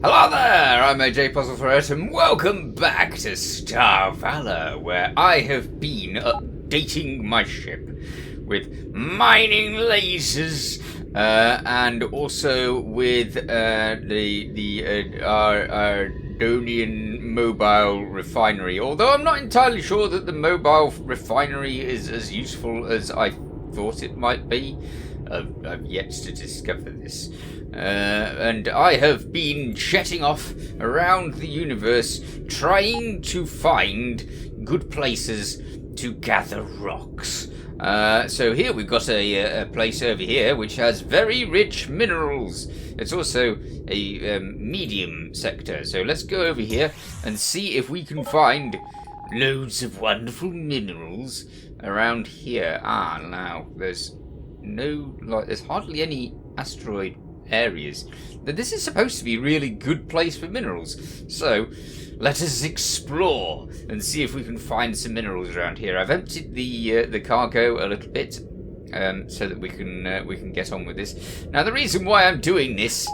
Hello there, I'm AJ PuzzleFerret and welcome back to Star Valor, where I have been updating my ship with mining lasers and also with our Ardonian mobile refinery. Although I'm not entirely sure that the mobile refinery is as useful as I thought it might be. I've yet to discover this. And I have been jetting off around the universe trying to find good places to gather rocks. So here we've got a place over here which has very rich minerals. It's also a medium sector. So let's go over here and see if we can find loads of wonderful minerals around here. Now there's hardly any asteroid areas. This is supposed to be a really good place for minerals. So let us explore and see if we can find some minerals around here. I've emptied the cargo a little bit so that we can get on with this. Now the reason why I'm doing this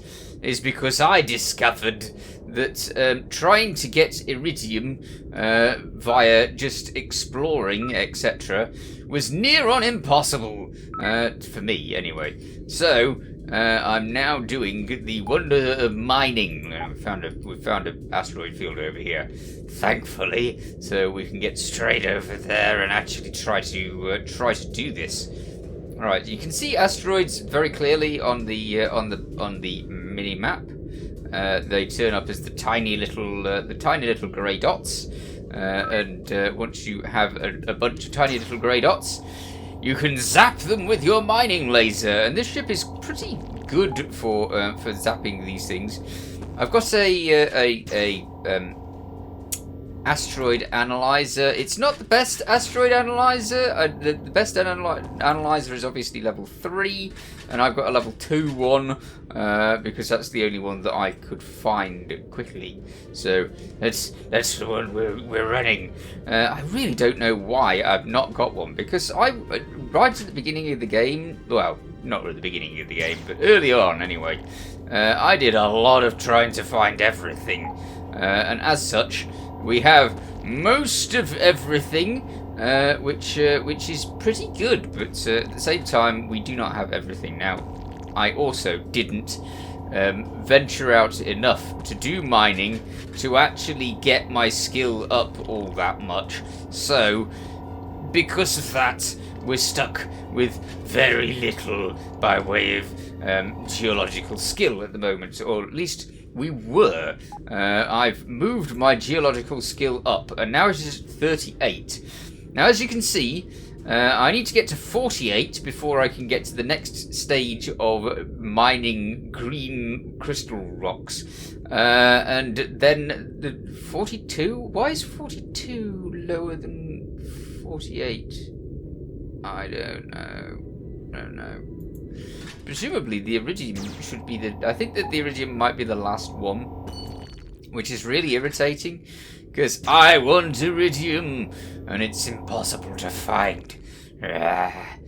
is because I discovered that trying to get iridium via just exploring, etc., was near on impossible for me anyway. So I'm now doing the wonder of mining. We found an asteroid field over here, thankfully, so we can get straight over there and actually try to do this. All right, you can see asteroids very clearly on the mini map. They turn up as the tiny little grey dots, and once you have a bunch of tiny little grey dots, you can zap them with your mining laser, and this ship is pretty good for zapping these things. I've got a asteroid analyzer. It's not the best asteroid analyzer. The best analyzer is obviously level 3, and I've got a level 2 one because that's the only one that I could find quickly. So that's the one we're running. I really don't know why I've not got one, because right at the beginning of the game, well, not at the beginning of the game, but early on anyway, I did a lot of trying to find everything, and as such, we have most of everything, which is pretty good, but at the same time, we do not have everything. Now, I also didn't venture out enough to do mining to actually get my skill up all that much. So, because of that, we're stuck with very little by way of geological skill at the moment, or at least we were. I've moved my geological skill up, and now it is 38. Now, as you can see, I need to get to 48 before I can get to the next stage of mining green crystal rocks. And then the 42? Why is 42 lower than 48? I don't know. Presumably the iridium should be I think that the iridium might be the last one, which is really irritating, because I want iridium and it's impossible to find. I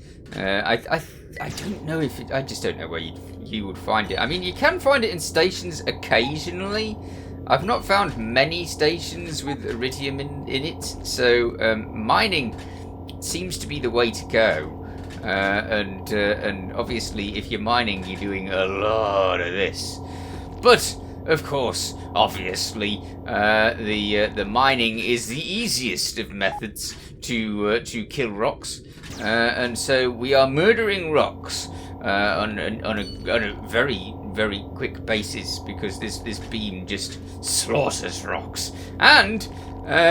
don't know if I just don't know where you would find it. I mean, you can find it in stations occasionally. I've not found many stations with iridium in it, so mining seems to be the way to go. And obviously, if you're mining, you're doing a lot of this. But of course, obviously, the mining is the easiest of methods to kill rocks, and so we are murdering rocks on a very, very quick basis, because this beam just slaughters rocks, and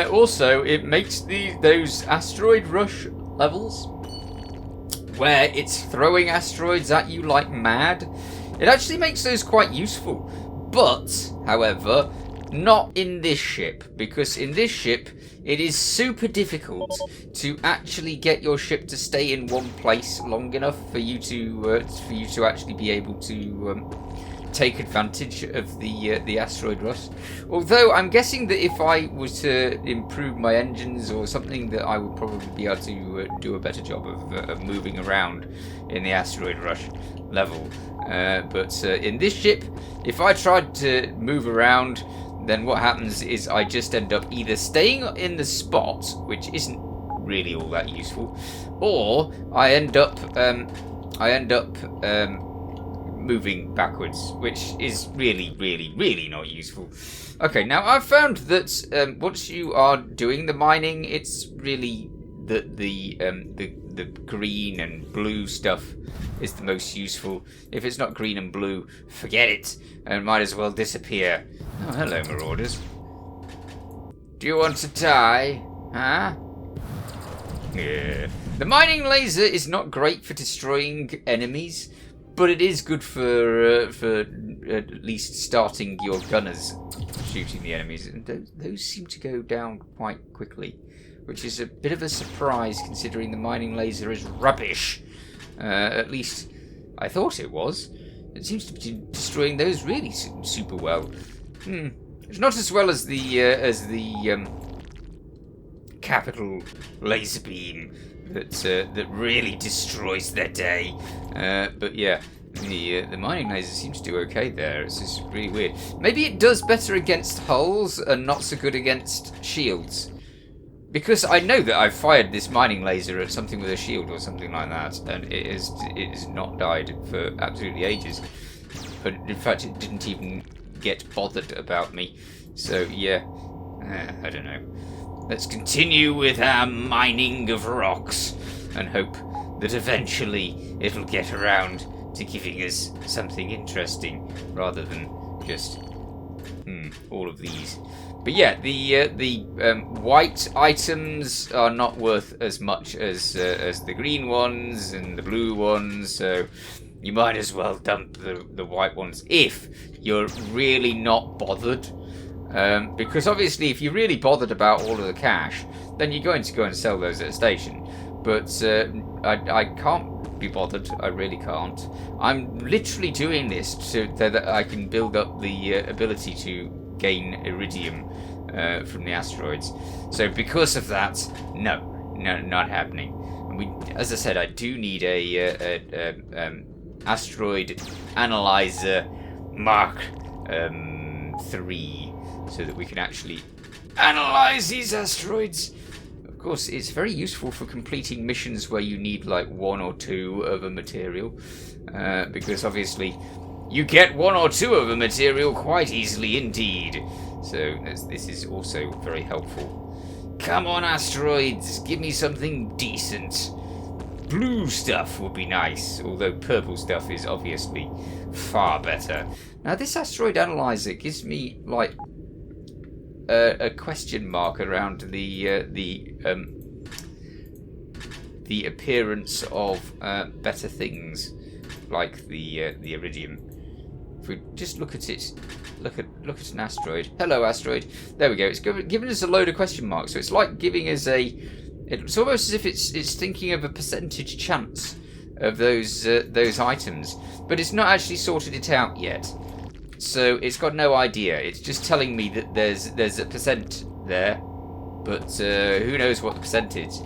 also it makes those asteroid rush levels, where it's throwing asteroids at you like mad, it actually makes those quite useful. But, however, not in this ship, because in this ship it is super difficult to actually get your ship to stay in one place long enough for you to actually be able to take advantage of the asteroid rush. Although I'm guessing that if I was to improve my engines or something, that I would probably be able to do a better job of moving around in the asteroid rush level. But in this ship, if I tried to move around, then what happens is I just end up either staying in the spot, which isn't really all that useful, or I end up moving backwards, which is really not useful. Okay, now I've found that once you are doing the mining, it's really the green and blue stuff is the most useful. If it's not green and blue, forget it, and might as well disappear. Oh, hello, marauders. Do you want to die? Huh? Yeah. The mining laser is not great for destroying enemies, but it is good for at least starting your gunners shooting the enemies. And those seem to go down quite quickly, which is a bit of a surprise considering the mining laser is rubbish. At least I thought it was. It seems to be destroying those really super well. It's not as well as the capital laser beam that really destroys their day. But yeah, the mining laser seems to do okay there. It's just really weird. Maybe it does better against hulls and not so good against shields. Because I know that I've fired this mining laser at something with a shield or something like that, and it has not died for absolutely ages. But in fact, it didn't even get bothered about me. So yeah, I don't know. Let's continue with our mining of rocks and hope that eventually it'll get around to giving us something interesting rather than just all of these. But yeah, the white items are not worth as much as the green ones and the blue ones, so you might as well dump the white ones if you're really not bothered. Because obviously if you're really bothered about all of the cash, then you're going to go and sell those at a station. But I can't be bothered, I really can't. I'm literally doing this so that I can build up the ability to gain iridium from the asteroids. So because of that, no, not happening. And as I said, I do need a asteroid analyzer Mark 3 so that we can actually analyze these asteroids. Of course, it's very useful for completing missions where you need like 1 or 2 of a material, because obviously you get 1 or 2 of a material quite easily indeed. So this is also very helpful. Come on, asteroids, give me something decent. Blue stuff would be nice, although purple stuff is obviously far better. Now this asteroid analyzer gives me like a question mark around the appearance of better things like the iridium. If we just look at it, look at an asteroid. Hello, asteroid. There we go. It's giving us a load of question marks. So it's like giving us it's almost as if it's thinking of a percentage chance of those items, but it's not actually sorted it out yet. So it's got no idea. It's just telling me that there's a percent there, but who knows what the percent is.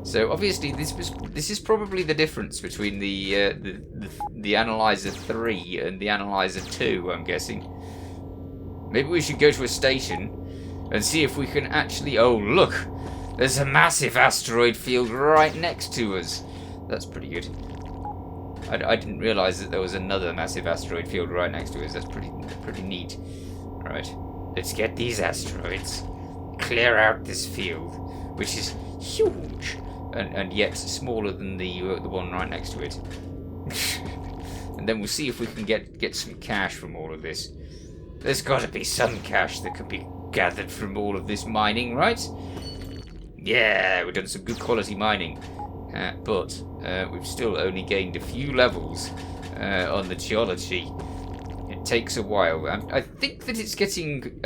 So obviously this is probably the difference between the Analyzer 3 and the Analyzer 2, I'm guessing. Maybe we should go to a station and see if we can actually... Oh, look! There's a massive asteroid field right next to us. That's pretty good. I didn't realise that there was another massive asteroid field right next to us. That's pretty neat. Alright, let's get these asteroids. Clear out this field, which is huge. And yet smaller than the one right next to it. And then we'll see if we can get some cash from all of this. There's got to be some cash that can be gathered from all of this mining, right? Yeah, we've done some good quality mining. But we've still only gained a few levels on the geology. It takes a while. I think that it's getting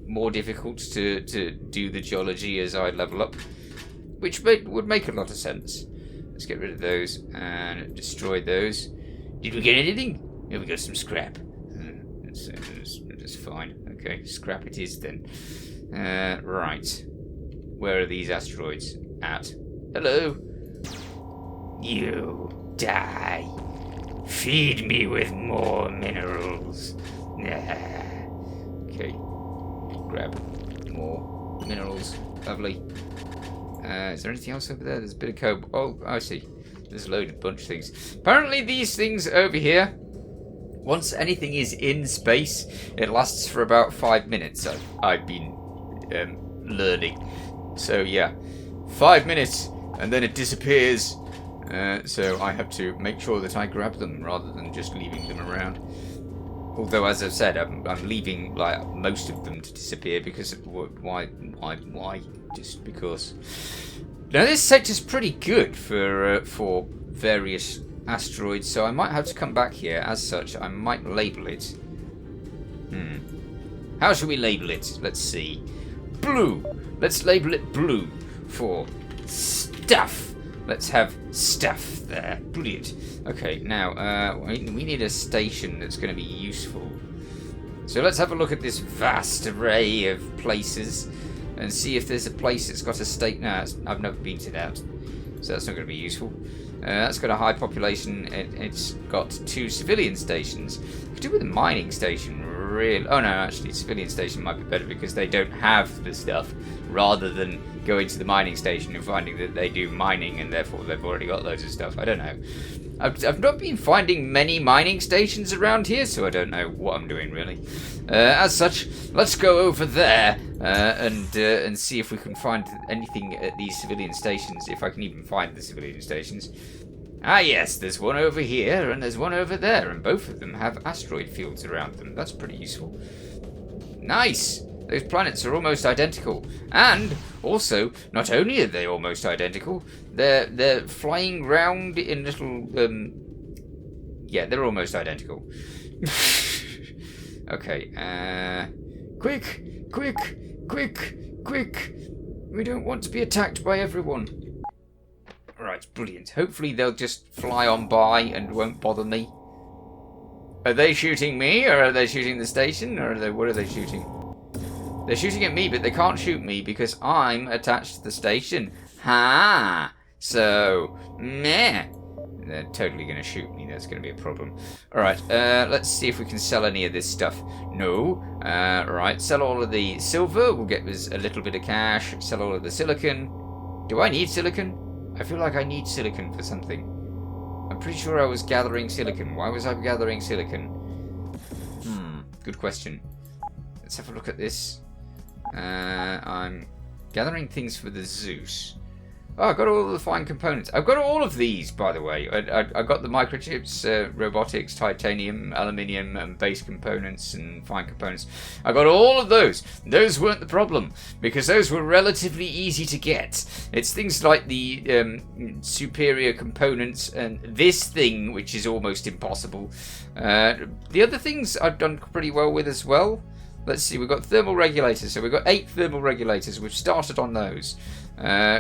more difficult to do the geology as I level up, which would make a lot of sense. Let's get rid of those and destroy those. Did we get anything? Here we go, some scrap. That's fine. Okay, scrap it is then. Right. Where are these asteroids at? Hello? You die. Feed me with more minerals. Okay. Grab more minerals. Lovely. Is there anything else over there? There's a bit of cobalt. Oh, I see. There's a load of bunch of things. Apparently these things over here, once anything is in space, it lasts for about 5 minutes. I've been learning. So yeah, 5 minutes and then it disappears. So I have to make sure that I grab them rather than just leaving them around. Although, as I've said, I'm leaving like most of them to disappear because why? Just because. Now this sector's pretty good for various asteroids, so I might have to come back here. As such, I might label it. How should we label it? Let's see. Blue. Let's label it blue for stuff. Let's have stuff there. Brilliant. Okay, now we need a station that's going to be useful. So let's have a look at this vast array of places and see if there's a place that's got a state. No, I've never been to that, so that's not going to be useful. That's got a high population. It's got 2 civilian stations. Could do with a mining station, really. Oh no, actually, civilian station might be better because they don't have the stuff. Rather than going to the mining station and finding that they do mining and therefore they've already got loads of stuff. I don't know. I've not been finding many mining stations around here, so I don't know what I'm doing really. As such, let's go over there and see if we can find anything at these civilian stations, if I can even find the civilian stations. Ah yes, there's one over here and there's one over there, and both of them have asteroid fields around them. That's pretty useful. Nice! Those planets are almost identical, and also, not only are they almost identical, they're flying round in little. Yeah, they're almost identical. Okay. Quick! We don't want to be attacked by everyone. Right, brilliant. Hopefully they'll just fly on by and won't bother me. Are they shooting me, or are they shooting the station, or what are they shooting? They're shooting at me, but they can't shoot me because I'm attached to the station. Ha! So, meh. They're totally going to shoot me. That's going to be a problem. Alright, let's see if we can sell any of this stuff. No. Right, sell all of the silver. We'll get us a little bit of cash. Sell all of the silicon. Do I need silicon? I feel like I need silicon for something. I'm pretty sure I was gathering silicon. Why was I gathering silicon? Good question. Let's have a look at this. I'm gathering things for the Zeus. Oh, I got all of the fine components. I've got all of these, by the way. I got the microchips, robotics, titanium, aluminium, and base components and fine components. I got all of those. Those weren't the problem, because those were relatively easy to get. It's things like the superior components and this thing, which is almost impossible. The other things I've done pretty well with as well. Let's see, we've got thermal regulators. So we've got 8 thermal regulators. We've started on those.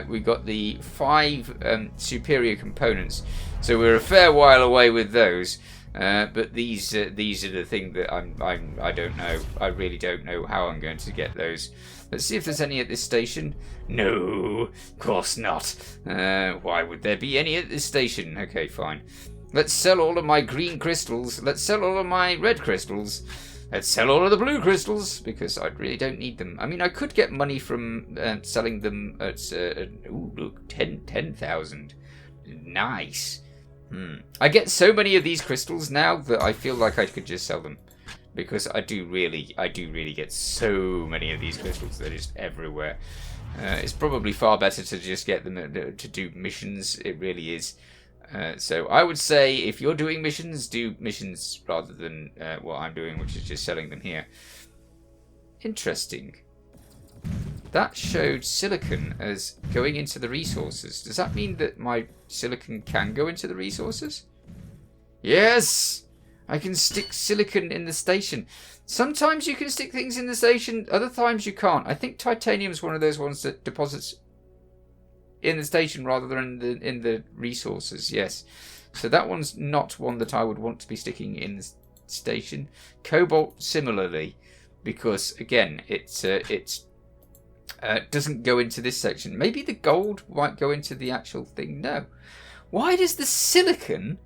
We've got the 5 superior components. So we're a fair while away with those. But these are the thing that I don't know. I really don't know how I'm going to get those. Let's see if there's any at this station. No, of course not. Why would there be any at this station? Okay, fine. Let's sell all of my green crystals. Let's sell all of my red crystals. Let's sell all of the blue crystals, because I really don't need them. I mean, I could get money from selling them at... ooh, look, 10,000. Nice. I get so many of these crystals now that I feel like I could just sell them. Because I do really get so many of these crystals. They're just everywhere. It's probably far better to just get them to do missions. It really is. So I would say if you're doing missions, do missions rather than what I'm doing, which is just selling them here. Interesting. That showed silicon as going into the resources. Does that mean that my silicon can go into the resources? Yes! I can stick silicon in the station. Sometimes you can stick things in the station, other times you can't. I think titanium is one of those ones that deposits in the station rather than in the resources, yes. So that one's not one that I would want to be sticking in station. Cobalt similarly, because again, it doesn't go into this section. Maybe the gold might go into the actual thing. No. Why does the silicon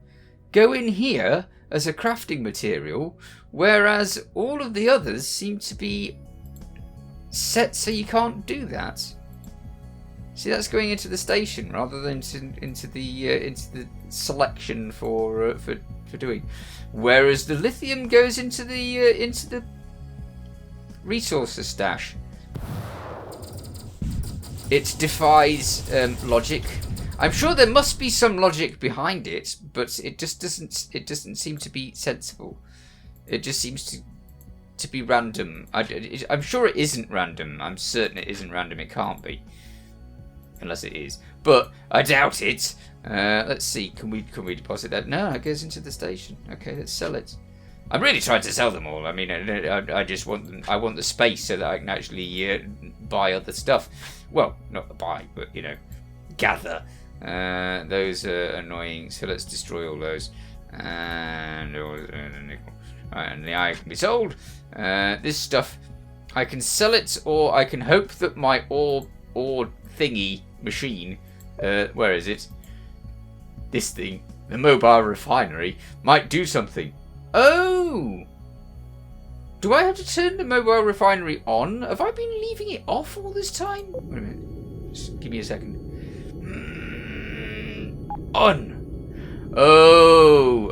go in here as a crafting material, whereas all of the others seem to be set so you can't do that? See, that's going into the station rather than into the selection for doing. Whereas the lithium goes into the resources stash. It defies logic. I'm sure there must be some logic behind it, but it just doesn't. It doesn't seem to be sensible. It just seems to be random. I'm sure it isn't random. I'm certain it isn't random. It can't be, unless it is. But I doubt it. Let's see. Can we deposit that? No, it goes into the station. Okay, let's sell it. I'm really trying to sell them all. I mean, I just want them. I want the space so that I can actually buy other stuff. Well, not buy, but gather. Those are annoying. So let's destroy all those. And the nickel. And the iron can be sold. This stuff, I can sell it, or I can hope that my ore thingy machine, where is it? This thing, the mobile refinery, might do something. Oh! Do I have to turn the mobile refinery on? Have I been leaving it off all this time? Wait a minute. Just give me a second. On! Oh,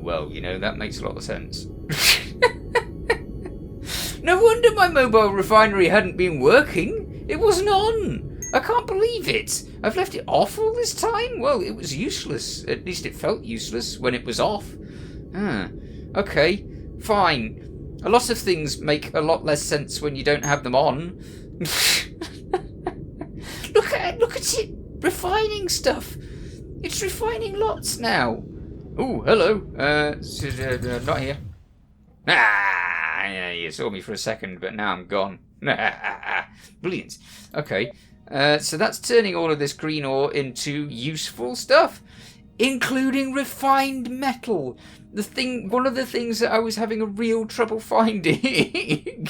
well, that makes a lot of sense. No wonder my mobile refinery hadn't been working. It wasn't on. I can't believe it. I've left it off all this time? Well, it was useless. At least it felt useless when it was off. Okay, fine. A lot of things make a lot less sense when you don't have them on. Look at it. Refining stuff. It's refining lots now. Oh, hello. Not here. Yeah, you saw me for a second, but now I'm gone. Brilliant. Okay. So that's turning all of this green ore into useful stuff, including refined metal. One of the things that I was having a real trouble finding.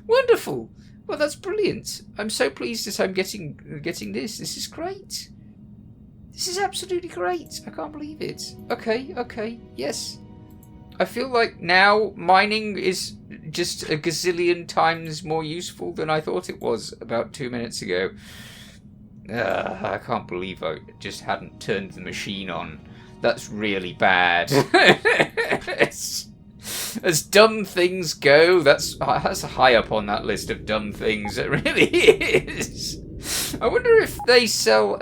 Wonderful. Well, that's brilliant. I'm so pleased that I'm getting this. This is great. This is absolutely great. I can't believe it. Okay. Yes. I feel like now mining is just a gazillion times more useful than I thought it was about 2 minutes ago. I can't believe I just hadn't turned the machine on. That's really bad. As dumb things go, that's high up on that list of dumb things. It really is. I wonder if they sell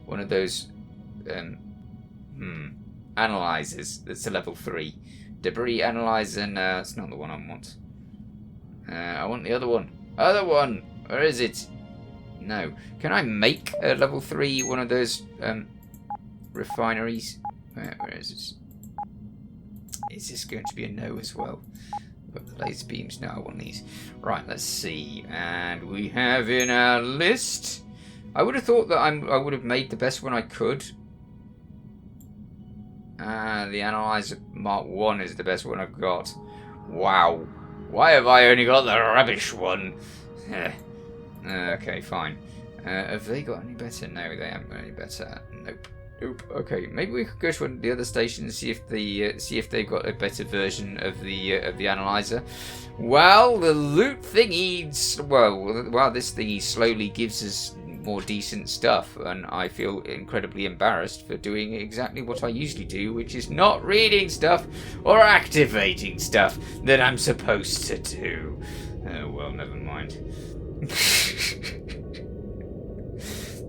one of those analyzers that's a level 3 debris analyzer. No, that's not the one I want. I want the other one. Where is it? No. Can I make a level 3 one of those refineries? Where is it? Is this going to be a no as well? Got the laser beams. No, I want these. Right, let's see. And we have in our list. I would have thought that I would have made the best one I could. The Analyzer Mark 1 is the best one I've got. Wow. Why have I only got the rubbish one? Okay, fine. Have they got any better? No, they haven't got any better. Nope. Okay, maybe we could go to the other station and see if they've got a better version of the analyzer. Well, the loot thingy. Well, this thingy slowly gives us more decent stuff, and I feel incredibly embarrassed for doing exactly what I usually do, which is not reading stuff or activating stuff that I'm supposed to do. Oh well, never mind.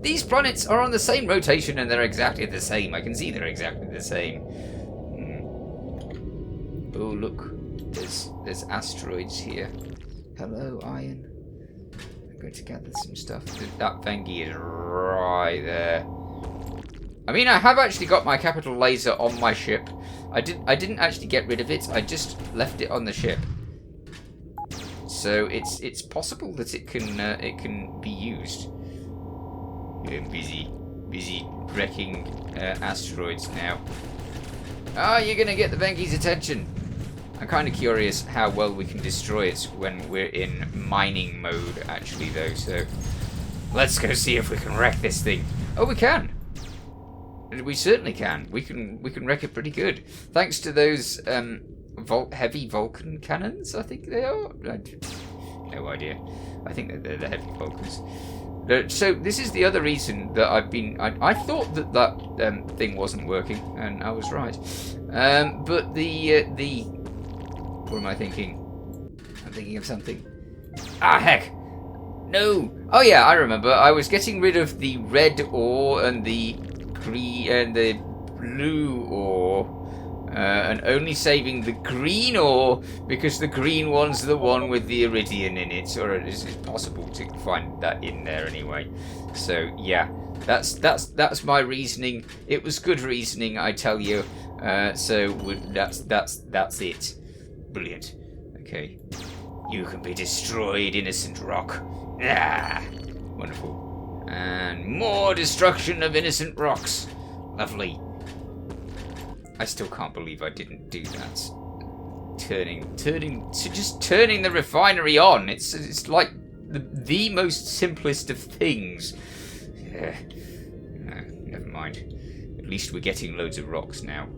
These planets are on the same rotation and they're exactly the same. I can see they're exactly the same. Oh look, there's asteroids here. Hello, iron. I'm going to gather some stuff. That Vengi is right there. I mean, I have actually got my capital laser on my ship. I didn't actually get rid of it. I just left it on the ship. So it's possible that it can be used. I'm busy busy wrecking asteroids now. Oh, you're gonna get the Venki's attention. I'm kind of curious how well we can destroy it when we're in mining mode, actually, though. So let's go see if we can wreck this thing. Oh, we can. We certainly can. We can wreck it pretty good, thanks to those heavy Vulcan cannons. I think they are. No idea. I think they're the heavy Vulcans. So this is the other reason that I thought that thing wasn't working, and I was right. But the what am I thinking? I'm thinking of something. Ah, heck! No! Oh yeah, I remember. I was getting rid of the red ore and the green and the blue ore, and only saving the green ore because the green one's the one with the iridium in it, or it is possible to find that in there anyway. So yeah, that's my reasoning. It was good reasoning, I tell you. So that's it. Brilliant. Okay, you can be destroyed, innocent rock. Ah, wonderful. And more destruction of innocent rocks. Lovely. I still can't believe I didn't do that. Just turning the refinery on. It's like the most simplest of things. Yeah. No, never mind. At least we're getting loads of rocks now.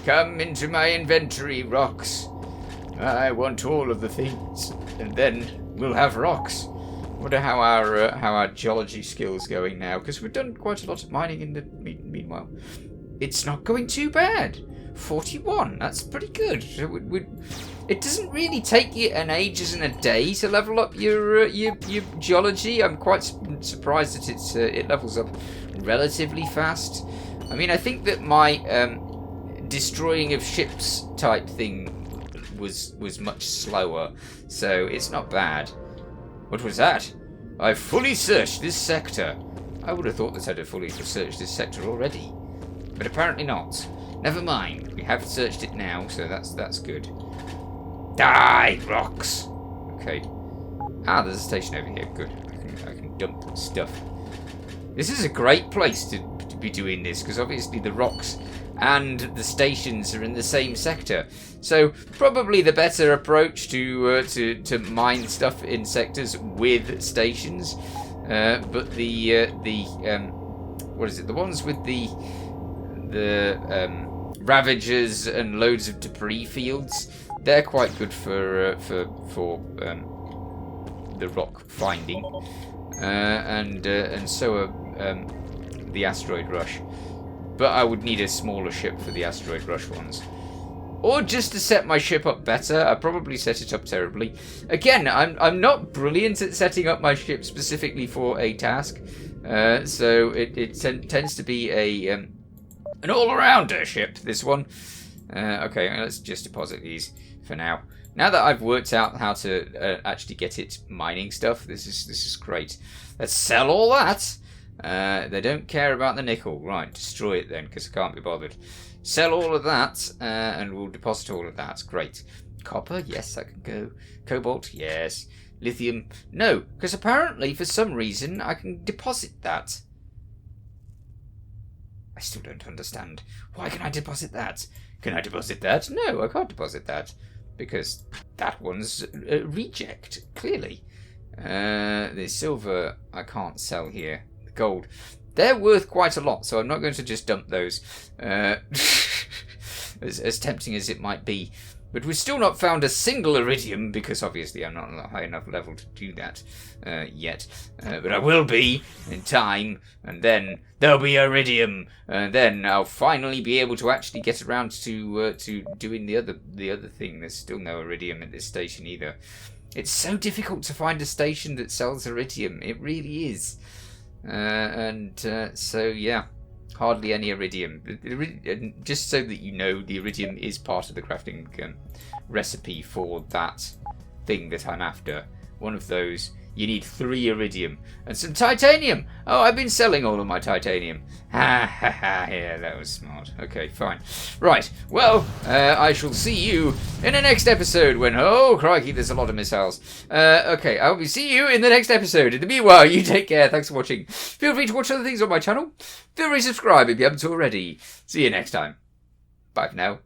Come into my inventory, rocks. I want all of the things, and then we'll have rocks. Wonder how our geology skills going now, because we've done quite a lot of mining in the meanwhile. It's not going too bad. 41. That's pretty good. It doesn't really take you an ages and a day to level up your geology. I'm quite surprised that it levels up relatively fast. I mean, I think that my destroying of ships type thing was much slower, so it's not bad. What was that? I've fully searched this sector. I would have thought that I'd have fully searched this sector already, but apparently not. Never mind. We have searched it now, so that's good. Die, rocks. Okay. Ah, there's a station over here. Good. I can dump stuff. This is a great place to be doing this, because obviously the rocks and the stations are in the same sector. So probably the better approach to mine stuff in sectors with stations. But the what is it? The ones with the Ravagers and loads of debris fields, they're quite good for the rock finding, and so are the asteroid rush. But I would need a smaller ship for the asteroid rush ones. Or just to set my ship up better. I probably set it up terribly. Again, I'm not brilliant at setting up my ship specifically for a task. So it tends to be an all-rounder ship, this one. Okay, let's just deposit these for now. Now that I've worked out how to actually get it mining stuff, this is great. Let's sell all that. They don't care about the nickel. Right, destroy it then, because I can't be bothered. Sell all of that, and we'll deposit all of that. Great. Copper, yes, that can go. Cobalt, yes. Lithium, no, because apparently, for some reason, I can deposit that. I still don't understand. Why can I deposit that? Can I deposit that? No, I can't deposit that, because that one's a reject, clearly. The silver I can't sell here. The gold, they're worth quite a lot, so I'm not going to just dump those, as tempting as it might be. But we've still not found a single iridium, because obviously I'm not on a high enough level to do that yet. But I will be in time, and then there'll be iridium, and then I'll finally be able to actually get around to doing the other thing. There's still no iridium at this station either. It's so difficult to find a station that sells iridium. It really is. So yeah, hardly any iridium. Just so that you know, the iridium is part of the crafting recipe for that thing that I'm after. One of those You need 3 iridium and some titanium. Oh, I've been selling all of my titanium. Ha ha ha, yeah, that was smart. Okay, fine. Right, well, I shall see you in the next episode when, oh crikey, there's a lot of missiles. Okay, I will see you in the next episode. In the meanwhile, you take care. Thanks for watching. Feel free to watch other things on my channel. Feel free to subscribe if you haven't already. See you next time. Bye for now.